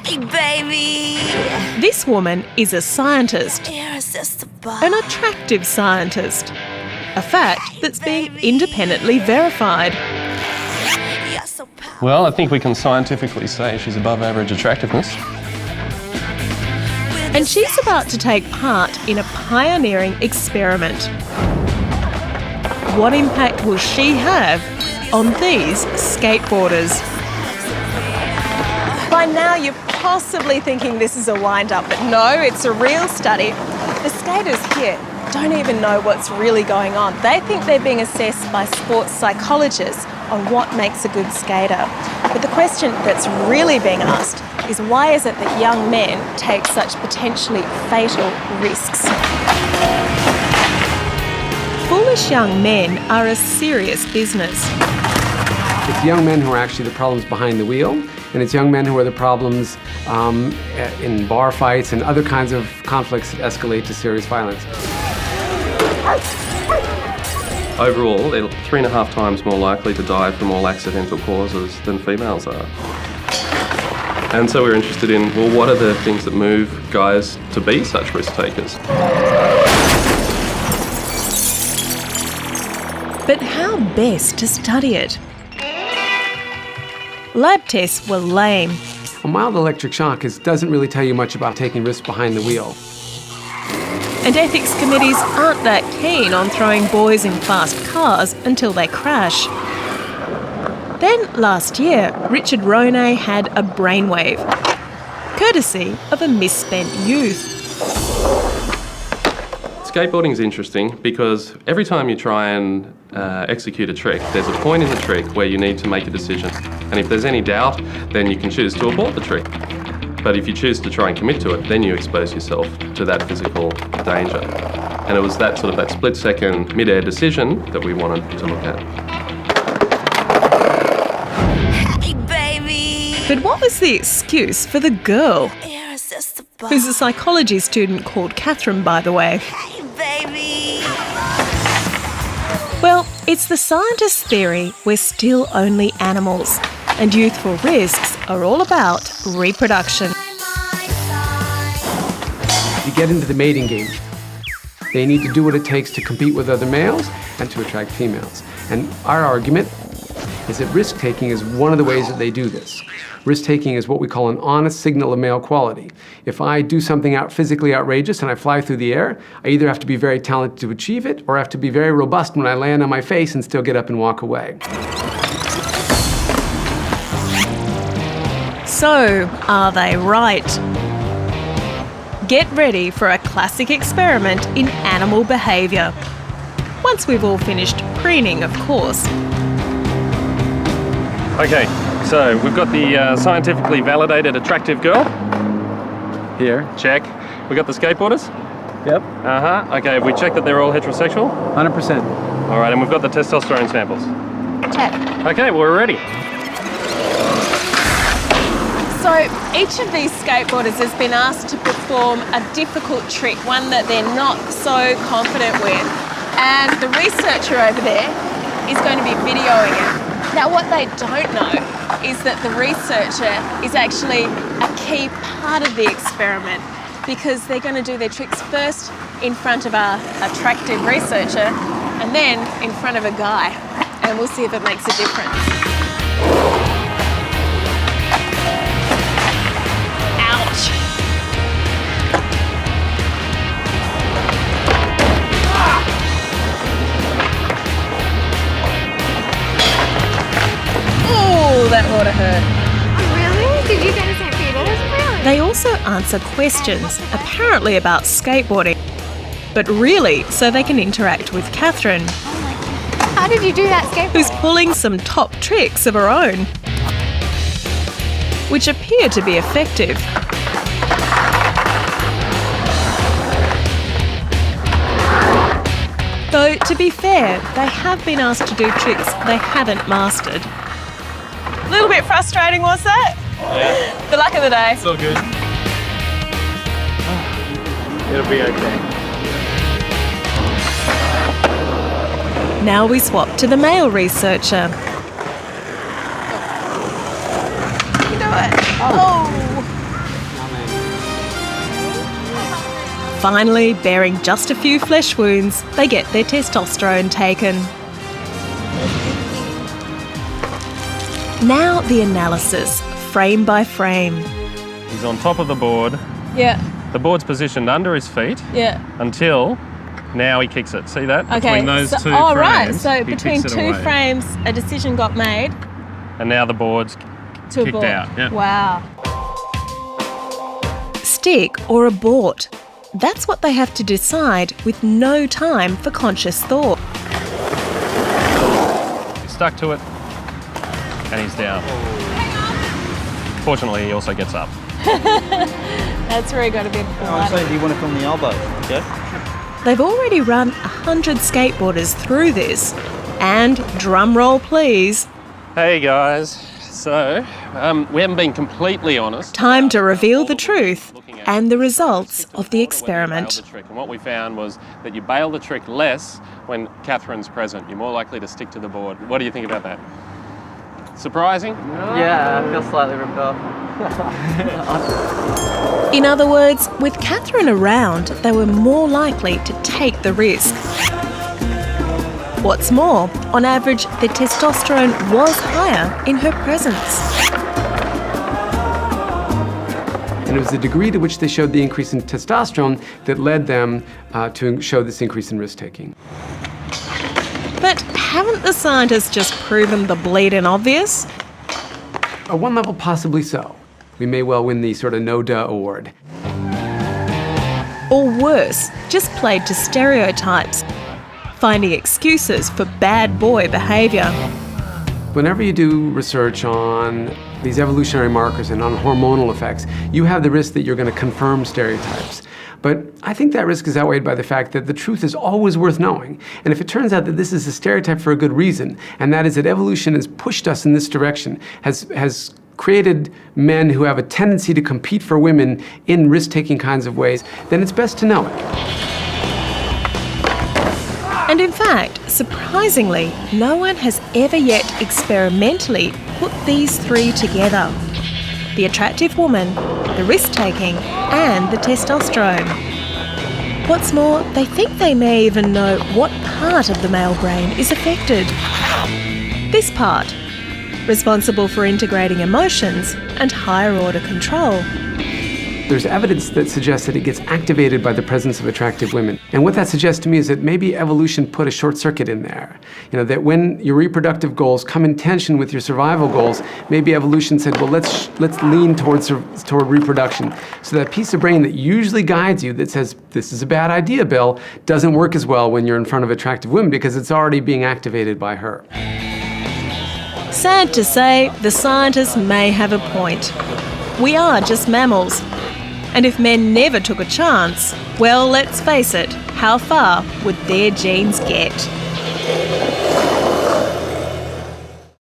Hey, baby. This woman is a scientist, Irresistible. an attractive scientist, a fact that's being independently verified. You're so powerful. Well, I think we can scientifically say she's above average attractiveness. And she's about to take part in a pioneering experiment. What impact will she have on these skateboarders? By now you're possibly thinking this is a wind-up, but no, it's a real study. The skaters here don't even know what's really going on. They think they're being assessed by sports psychologists on what makes a good skater. But the question that's really being asked is why is it that young men take such potentially fatal risks? Foolish young men are a serious business. It's young men who are actually the problems behind the wheel, and it's young men who are the problems in bar fights and other kinds of conflicts that escalate to serious violence. Overall, they're 3.5 times more likely to die from all accidental causes than females are. And so we're interested in, well, what are the things that move guys to be such risk takers? But how best to study it? Lab tests were lame. A mild electric shock doesn't really tell you much about taking risks behind the wheel. And ethics committees aren't that keen on throwing boys in fast cars until they crash. Then last year, Richard Ronay had a brainwave, courtesy of a misspent youth. Skateboarding's interesting because every time you try and execute a trick, there's a point in the trick where you need to make a decision. And if there's any doubt, then you can choose to abort the trick. But if you choose to try and commit to it, then you expose yourself to that physical danger. And it was that split-second mid-air decision that we wanted to look at. Hey, baby. But what was the excuse for the girl, Irresistible. who's a psychology student called Catherine, by the way? Hey, baby. Well, it's the scientist's theory we're still only animals, and youthful risks are all about reproduction. You get into the mating game. They need to do what it takes to compete with other males and to attract females. And our argument is that risk-taking is one of the ways that they do this. Risk-taking is what we call an honest signal of male quality. If I do something physically outrageous and I fly through the air, I either have to be very talented to achieve it or I have to be very robust when I land on my face and still get up and walk away. So, are they right? Get ready for a classic experiment in animal behaviour. Once we've all finished preening, of course. Okay, so we've got the scientifically validated attractive girl. Here. Check. We got the skateboarders. Yep. Okay, have we checked that they're all heterosexual? 100%. All right, and we've got the testosterone samples. Check. Okay, well, we're ready. So each of these skateboarders has been asked to perform a difficult trick, one that they're not so confident with. And the researcher over there is going to be videoing it. Now what they don't know is that the researcher is actually a key part of the experiment because they're going to do their tricks first in front of our attractive researcher and then in front of a guy. And we'll see if it makes a difference. That ought to hurt. Oh, really? Did you get a skateboarders? Really? They also answer questions, apparently about skateboarding, but really so they can interact with Catherine, How did you do that skateboard? who's pulling some top tricks of her own, which appear to be effective. Though, to be fair, they have been asked to do tricks they haven't mastered. A little bit frustrating, was that? Yeah. The luck of the day. It's all good. It'll be okay. Now we swap to the male researcher. You do it. Oh. Finally, bearing just a few flesh wounds, they get their testosterone taken. Now the analysis, frame by frame. He's on top of the board. Yeah, The board's positioned under his feet yeah. until now he kicks it. See that? Okay. Between those two oh, frames, right. So he between kicks it two away. frames, a decision got made And now the board's to kicked abort. out. Yeah. Wow. Stick or abort? That's what they have to decide with no time for conscious thought. He's stuck to it, and he's down. Fortunately, he also gets up. That's where he got a bit bloody. do you want it from the elbow? Okay. They've already run 100 skateboarders through this. And, drum roll please, Hey guys. So, we haven't been completely honest. time to reveal the truth and the results of the experiment. And what we found was that you bail the trick less when Catherine's present. You're more likely to stick to the board. What do you think about that? Surprising? Yeah, I feel slightly ripped off. In other words, with Catherine around, they were more likely to take the risk. What's more, on average, their testosterone was higher in her presence. And it was the degree to which they showed the increase in testosterone that led them to show this increase in risk-taking. But haven't the scientists just proven the bleeding obvious? At one level, possibly so. We may well win the sort of no-duh award. Or worse, just played to stereotypes, finding excuses for bad boy behaviour. Whenever you do research on these evolutionary markers and on hormonal effects, you have the risk that you're going to confirm stereotypes. But I think that risk is outweighed by the fact that the truth is always worth knowing. And if it turns out that this is a stereotype for a good reason, and that is that evolution has pushed us in this direction, has created men who have a tendency to compete for women in risk-taking kinds of ways, then it's best to know it. And in fact, surprisingly, no one has ever yet experimentally put these three together. The attractive woman, the risk-taking, and the testosterone. What's more, they think they may even know what part of the male brain is affected. This part, responsible for integrating emotions and higher-order control. There's evidence that suggests that it gets activated by the presence of attractive women. And what that suggests to me is that maybe evolution put a short circuit in there. You know, that when your reproductive goals come in tension with your survival goals, maybe evolution said, well, let's lean toward reproduction. So that piece of brain that usually guides you that says, this is a bad idea, Bill, doesn't work as well when you're in front of attractive women because it's already being activated by her. Sad to say, the scientists may have a point. We are just mammals. And if men never took a chance, well, let's face it, how far would their genes get?